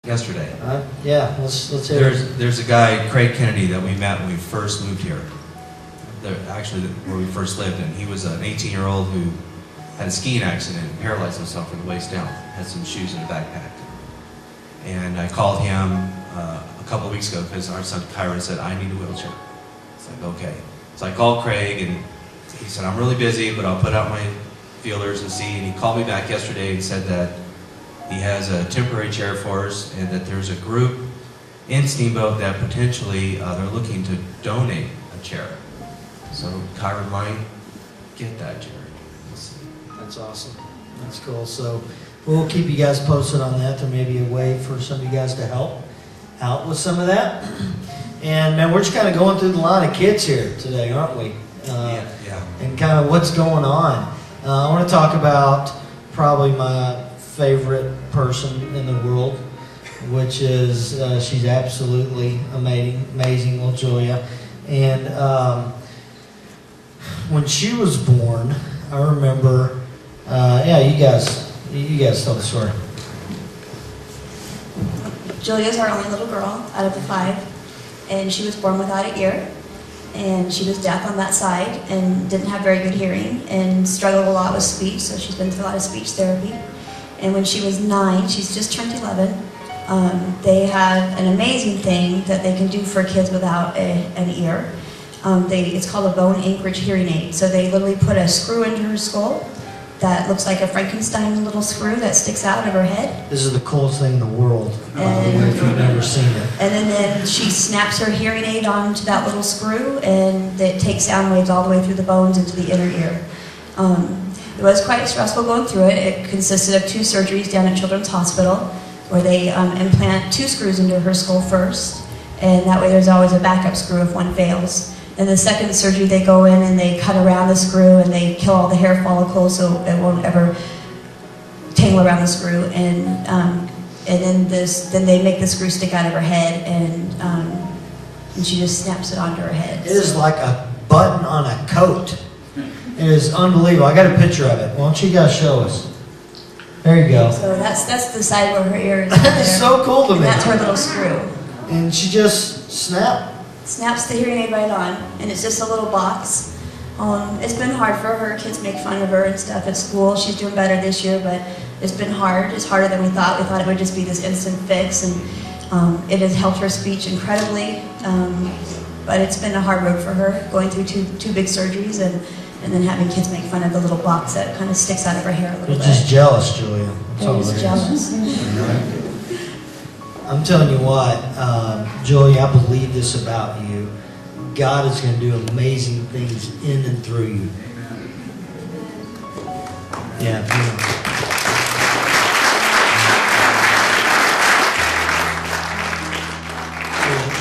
yesterday. Yeah, let's hear it. There's a guy, Craig Kennedy, that we met when we first moved here. Actually, where we first lived, and he was an 18-year-old who had a skiing accident and paralyzed himself from the waist down. Had some shoes in a backpack. And I called him a couple of weeks ago because our son Kyron said, "I need a wheelchair." It's like, okay. So I called Craig, and he said, "I'm really busy, but I'll put out my feelers and see." And he called me back yesterday and said that he has a temporary chair for us, and that there's a group in Steamboat that potentially they're looking to donate a chair. So Kyron might get that chair. We'll see. That's awesome. That's cool. So we'll keep you guys posted on that. There may be a way for some of you guys to help out with some of that. And man, we're just kind of going through the line of kids here today, aren't we? Yeah. And kind of what's going on. I want to talk about probably my favorite person in the world, which is she's absolutely amazing little Julia. And when she was born, I remember. You guys tell the story. Julia's our only little girl out of the 5, and she was born without an ear, and she was deaf on that side and didn't have very good hearing and struggled a lot with speech, so she's been through a lot of speech therapy. And when she was 9, she's just turned 11, they have an amazing thing that they can do for kids without an ear. It's called a bone anchorage hearing aid. So they literally put a screw into her skull that looks like a Frankenstein little screw that sticks out of her head. This is the coolest thing in the world, if you've never seen it. And then she snaps her hearing aid onto that little screw, and it takes sound waves all the way through the bones into the inner ear. It was quite stressful going through it. It consisted of 2 surgeries down at Children's Hospital, where they implant 2 screws into her skull first, and that way there's always a backup screw if one fails. And the second surgery, they go in and they cut around the screw and they kill all the hair follicles so it won't ever tangle around the screw. And then they make the screw stick out of her head, and she just snaps it onto her head. It is like a button on a coat. It is unbelievable. I got a picture of it. Why don't you guys show us? There you go. So that's the side where her ear is. It's so cool to me. And that's her little screw. And she just Snaps the hearing aid right on, and it's just a little box. It's been hard for her. Kids make fun of her and stuff at school. She's doing better this year, but it's been hard. It's harder than we thought. We thought it would just be this instant fix, and it has helped her speech incredibly. But it's been a hard road for her, going through two big surgeries and then having kids make fun of the little box that kind of sticks out of her hair a little bit. You're just jealous, Julia. They're just jealous. I'm telling you what, Julie, I believe this about you. God is going to do amazing things in and through you. Yeah.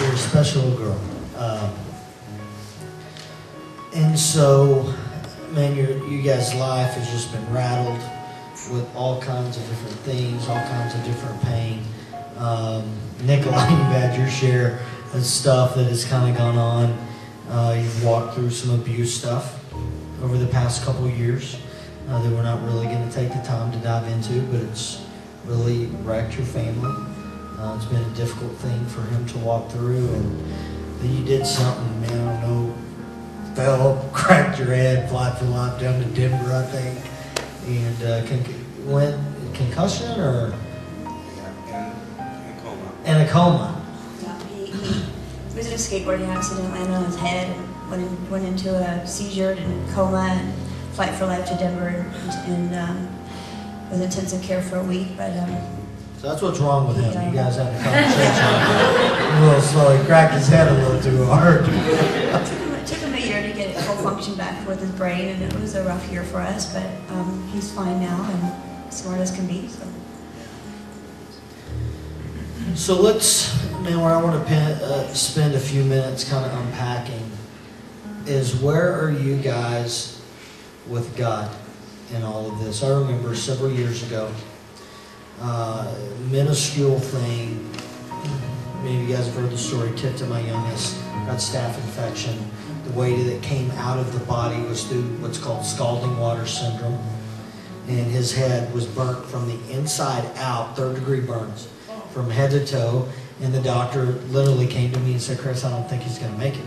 You're a special little girl. And so, man, you guys' life has just been rattled with all kinds of different things, all kinds of different pain. Nikolai, you've had your share of stuff that has kind of gone on. You've walked through some abuse stuff over the past couple of years that we're not really going to take the time to dive into, but it's really wrecked your family. It's been a difficult thing for him to walk through, and then you did something, man, I don't know, fell, cracked your head, flight for life down to Denver, I think, and went concussion or? In a coma. Yeah, he was in a skateboarding accident, landed on his head, and went into a seizure and coma and flight for life to Denver, and was in intensive care for a week. But so that's what's wrong with him. You guys had a conversation a little slow. He cracked his head a little too hard. It took him a year to get full function back with his brain, and it was a rough year for us. But he's fine now and smart as can be. So where I want to spend a few minutes kind of unpacking is, where are you guys with God in all of this? I remember several years ago, minuscule thing, maybe you guys have heard the story, Tita, my youngest, got staph infection. The way that it came out of the body was through what's called scalding water syndrome. And his head was burnt from the inside out, 3rd-degree burns. from head to toe, and the doctor literally came to me and said, Chris, I don't think he's going to make it.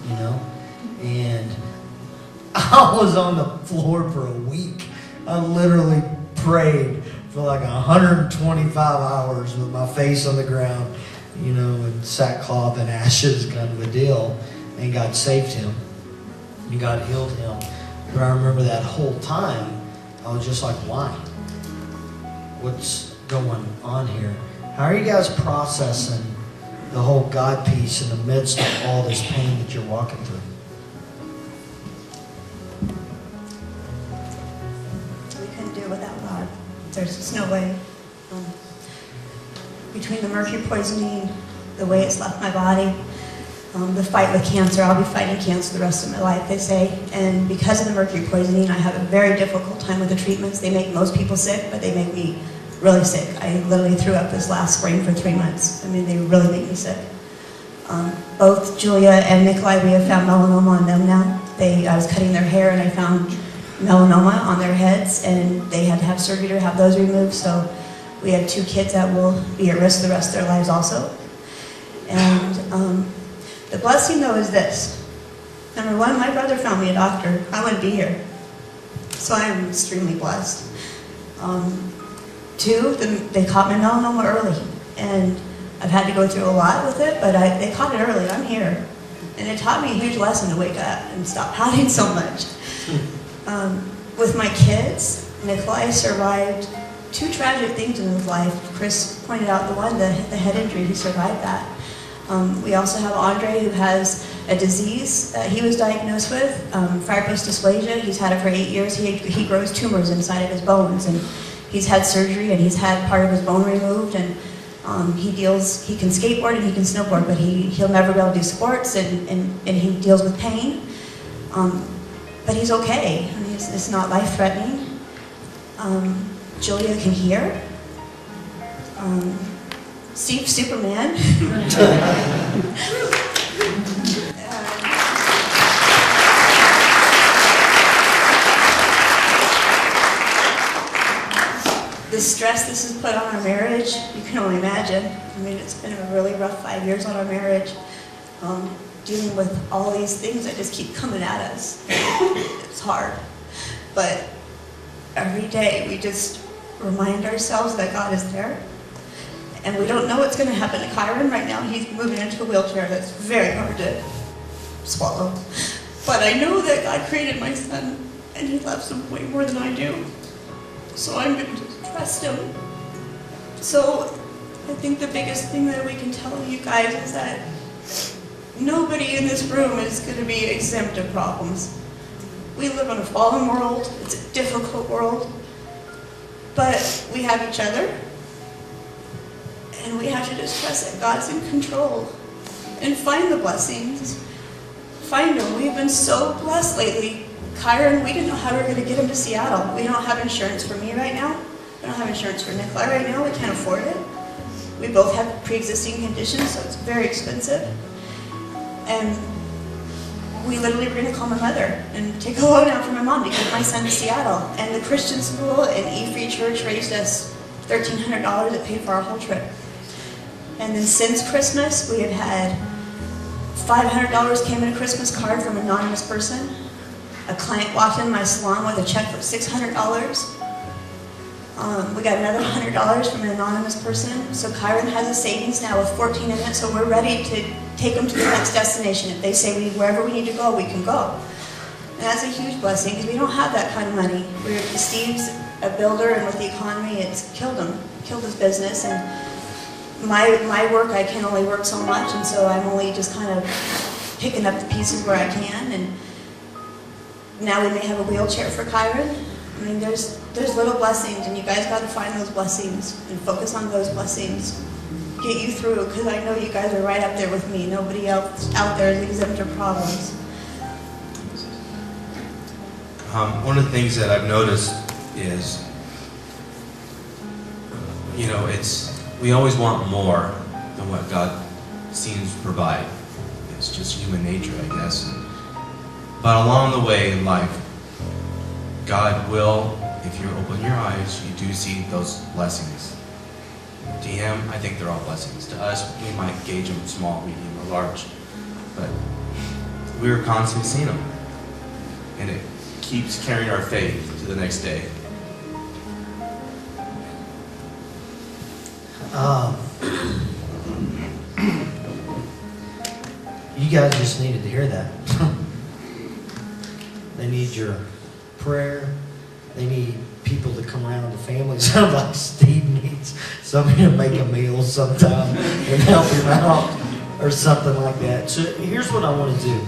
You know? And I was on the floor for a week. I literally prayed for like 125 hours with my face on the ground, you know, in sackcloth and ashes kind of a deal. And God saved him. And God healed him. But I remember that whole time, I was just like, why? What's going on here? How are you guys processing the whole God piece in the midst of all this pain that you're walking through? We couldn't do it without God. There's just no way. Between the mercury poisoning, the way it's left my body, the fight with cancer, I'll be fighting cancer the rest of my life, they say. And because of the mercury poisoning, I have a very difficult time with the treatments. They make most people sick, but they make me really sick. I literally threw up this last spring for 3 months. I mean, they really make me sick. Both Julia and Nikolai, we have found melanoma on them now. I was cutting their hair and I found melanoma on their heads, and they had to have surgery to have those removed. So we have 2 kids that will be at risk the rest of their lives also. And the blessing, though, is this. Number 1, my brother found me a doctor. I wouldn't be here. So I am extremely blessed. 2, they caught my melanoma early. And I've had to go through a lot with it, but they caught it early. I'm here. And it taught me a huge lesson to wake up and stop hiding so much. With my kids, Nikolai survived 2 tragic things in his life. Chris pointed out the head injury, he survived that. We also have Andre, who has a disease that he was diagnosed with, fibrous dysplasia. He's had it for 8 years. He grows tumors inside of his bones, and he's had surgery, and he's had part of his bone removed, and he can skateboard and he can snowboard, but he'll never be able to do sports, and he deals with pain. But he's okay. I mean, it's not life-threatening. Julia can hear. Steve's Superman. The stress this has put on our marriage, you can only imagine. I mean, it's been a really rough 5 years on our marriage, dealing with all these things that just keep coming at us. It's hard. But every day we just remind ourselves that God is there. And we don't know what's going to happen to Kyron right now. He's moving into a wheelchair. That's very hard to swallow. But I know that God created my son, and he loves him way more than I do. So I'm going to trust him. So I think the biggest thing that we can tell you guys is that nobody in this room is going to be exempt of problems. We live in a fallen world. It's a difficult world. But we have each other. And we have to just trust that God's in control and find the blessings. Find them. We've been so blessed lately. Kyron, we didn't know how we were going to get him to Seattle. We don't have insurance for me right now. We don't have insurance for Nikolai right now. We can't afford it. We both have pre-existing conditions, so it's very expensive. And we literally were going to call my mother and take a loan out for my mom to get my son to Seattle. And the Christian school and E-Free Church raised us $1,300 that paid for our whole trip. And then since Christmas, we have had $500 came in a Christmas card from an anonymous person. A client walked in my salon with a check for $600. We got another $100 from an anonymous person. So Kyron has a savings now with 14 in it, so we're ready to take them to the next destination. If they say wherever we need to go, we can go. And that's a huge blessing because we don't have that kind of money. Steve's a builder, and with the economy, it's killed him, killed his business. And my work, I can only work so much, and so I'm only just kind of picking up the pieces where I can. And now we may have a wheelchair for Kyron. I mean, there's little blessings, and you guys got to find those blessings and focus on those blessings. Get you through, because I know you guys are right up there with me. Nobody else out there is exempt of problems. One of the things that I've noticed is, we always want more than what God seems to provide. It's just human nature, I guess. But along the way in life, God will, if you open your eyes, you do see those blessings. To him, I think they're all blessings. To us, we might gauge them small, medium, or large. But we were constantly seeing them. And it keeps carrying our faith to the next day. You guys just needed to hear that. They need your prayer. They need people to come around, the family. It sounds like Steve needs somebody to make a meal sometime and help him out or something like that. So here's what I want to do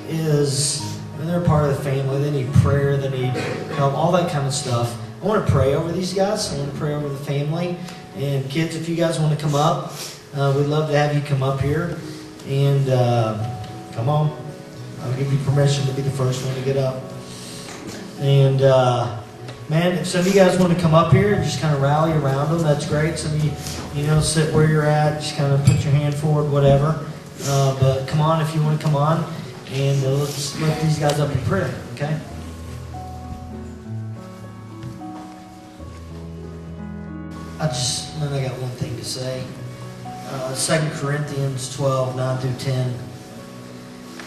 is, when they're part of the family, they need prayer, they need help, all that kind of stuff. I want to pray over these guys. I want to pray over the family. And kids, if you guys want to come up, we'd love to have you come up here. And come on. I'll give you permission to be the first one to get up. And man, if some of you guys want to come up here and just kind of rally around them, that's great. Some of you, sit where you're at, just kind of put your hand forward, whatever. But come on if you want to come on. And let's lift these guys up in prayer, okay? I got one thing to say. 2 Corinthians 12, 9 through 10.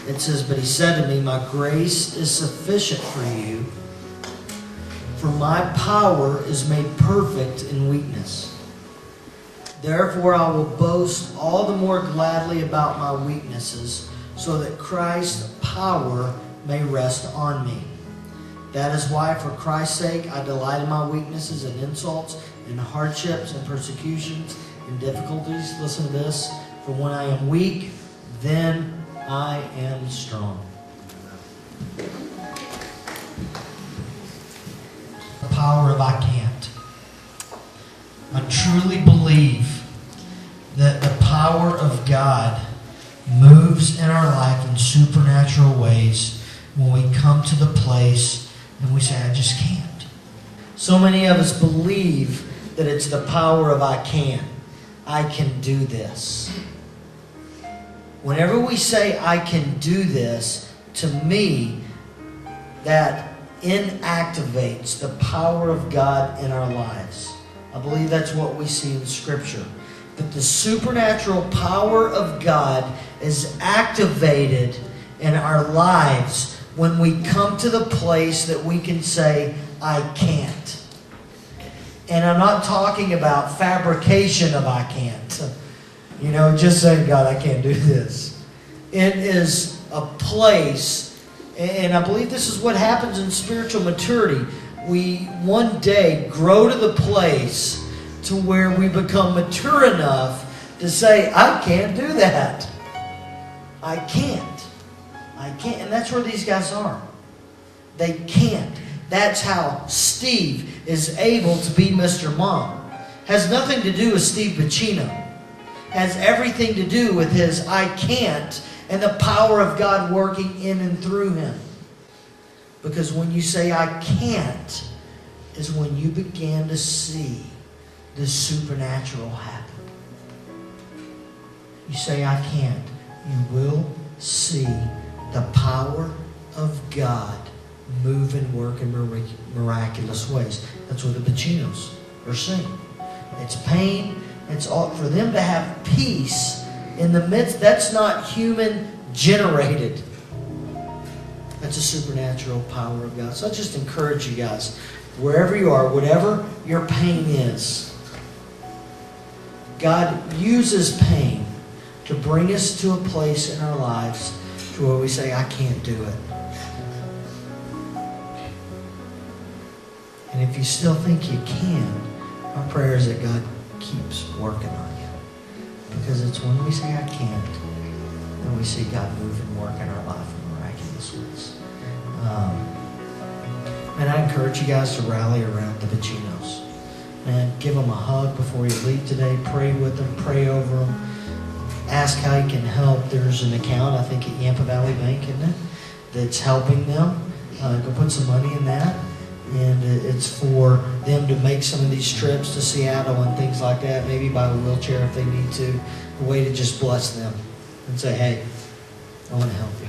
It says, "But he said to me, my grace is sufficient for you, for my power is made perfect in weakness. Therefore I will boast all the more gladly about my weaknesses, so that Christ's power may rest on me. That is why, for Christ's sake, I delight in my weaknesses and insults, in hardships and persecutions and difficulties." Listen to this. "For when I am weak, then I am strong." The power of I can't. I truly believe that the power of God moves in our life in supernatural ways when we come to the place and we say, I just can't. So many of us believe that it's the power of I can. I can do this. Whenever we say I can do this, to me, that inactivates the power of God in our lives. I believe that's what we see in Scripture. That the supernatural power of God is activated in our lives when we come to the place that we can say, I can't. And I'm not talking about fabrication of I can't. Just saying, God, I can't do this. It is a place, and I believe this is what happens in spiritual maturity. We one day grow to the place to where we become mature enough to say, I can't do that. I can't. And that's where these guys are. They can't. That's how Steve is able to be Mr. Mom. Has nothing to do with Steve Buccino. Has everything to do with his I can't and the power of God working in and through him. Because when you say I can't, is when you begin to see the supernatural happen. You say I can't, you will see the power of God move and work in miraculous ways. That's what the Buccinos are saying. It's pain. It's all for them to have peace in the midst. That's not human generated. That's a supernatural power of God. So I just encourage you guys, wherever you are, whatever your pain is, God uses pain to bring us to a place in our lives to where we say, I can't do it. And if you still think you can, our prayer is that God keeps working on you. Because it's when we say I can't, then we see God move and work in our life in miraculous ways. And I encourage you guys to rally around the Buccinos. And give them a hug before you leave today. Pray with them. Pray over them. Ask how you can help. There's an account, I think, at Yampa Valley Bank, isn't it? That's helping them. Go put some money in that. And it's for them to make some of these trips to Seattle and things like that. Maybe by a wheelchair if they need to. A way to just bless them and say, hey, I want to help you.